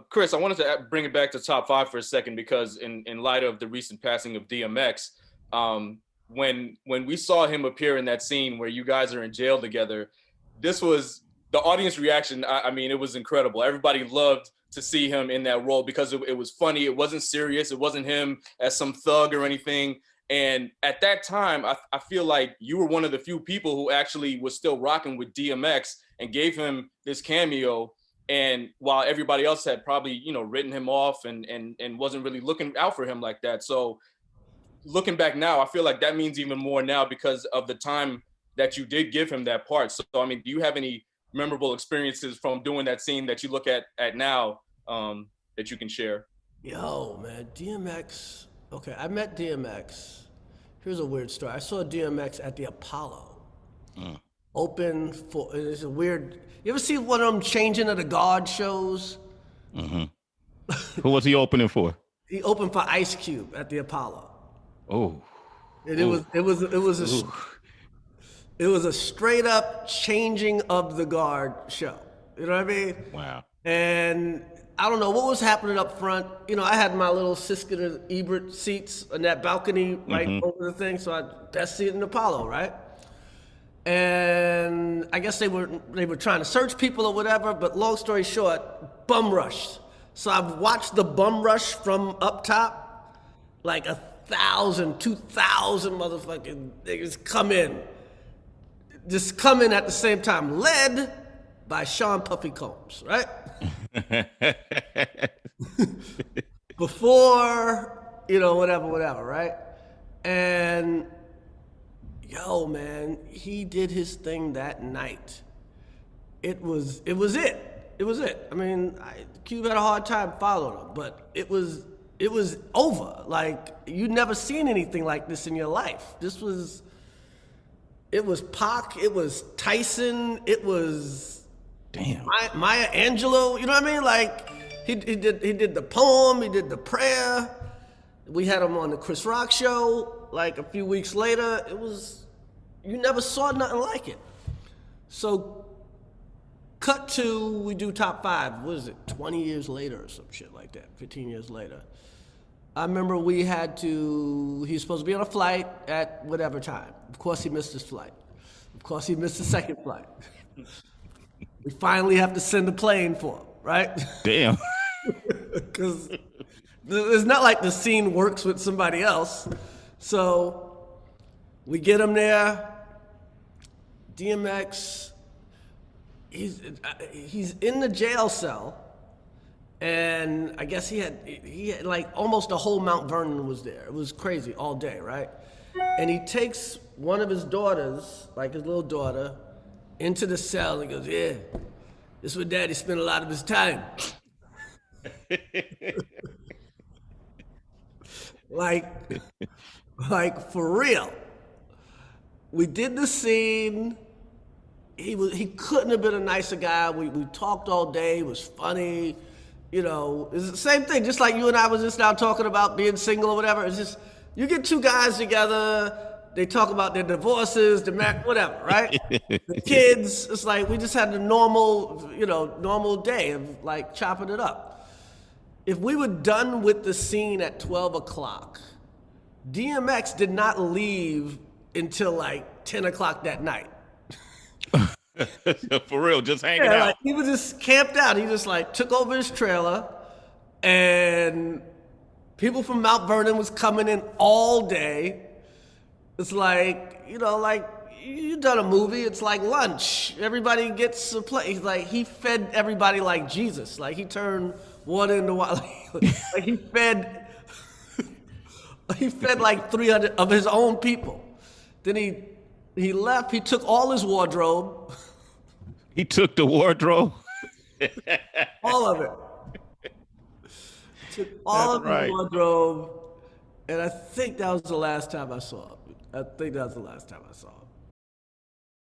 Chris, I wanted to bring it back to top five for a second because in light of the recent passing of DMX, when we saw him appear in that scene where you guys are in jail together, this was the audience reaction. I mean, it was incredible. Everybody loved to see him in that role because it was funny. It wasn't serious. It wasn't him as some thug or anything. And at that time, I feel like you were one of the few people who actually was still rocking with DMX and gave him this cameo. And while everybody else had probably, written him off and wasn't really looking out for him like that. So looking back now, I feel like that means even more now because of the time that you did give him that part. So I mean, do you have any memorable experiences from doing that scene that you look at now that you can share? Yo, man, DMX. Okay, I met DMX. Here's a weird story. I saw DMX at the Apollo. Mm. Open for, it's a weird, you ever see one of them changing of the guard shows? Mm-hmm. Who was he opening for? He opened for Ice Cube at the Apollo. Oh. And it was a straight up changing of the guard show. You know what I mean? Wow. And I don't know what was happening up front. I had my little Sisker Ebert seats on that balcony right over the thing, so I best seat in Apollo, right? And I guess they were trying to search people or whatever, but long story short, bum rushed. So I've watched the bum rush from up top, like 1,000, 2,000 motherfucking niggas come in. Just come in at the same time, led by Sean Puffy Combs, right? Before, whatever, right? And yo, man, he did his thing that night. It was it. I mean, Cube had a hard time following him, but it was over. Like, you'd never seen anything like this in your life. It was Pac, it was Tyson, it was damn Maya Angelou. You know what I mean? Like, he did the poem, he did the prayer. We had him on the Chris Rock show like a few weeks later. You never saw nothing like it. So cut to, we do top five, what is it, 20 years later or some shit like that, 15 years later. I remember he was supposed to be on a flight at whatever time. Of course he missed his flight. Of course he missed the second flight. We finally have to send a plane for him, right? Damn. Because it's not like the scene works with somebody else. So we get him there. DMX, he's in the jail cell. And I guess he had like almost a whole Mount Vernon was there. It was crazy all day, right? And he takes one of his daughters, like his little daughter, into the cell and goes, yeah, this is where Daddy spent a lot of his time. like for real. We did the scene. He couldn't have been a nicer guy. We talked all day. It was funny. It's the same thing. Just like you and I was just now talking about being single or whatever. It's just, you get two guys together, they talk about their divorces, whatever, right? The kids, it's like we just had a normal day of like chopping it up. If we were done with the scene at 12 o'clock, DMX did not leave until like 10 o'clock that night. For real, just hanging out. Like, he was just camped out. He just like took over his trailer, and people from Mount Vernon was coming in all day. It's like, like you done a movie, it's like lunch. Everybody gets a plate. Like, he fed everybody like Jesus. Like, he turned water into water. Like he fed like 300 of his own people. Then he left, he took all his wardrobe. He took the wardrobe? All of it. Took all of the wardrobe, and I think that was the last time I saw him.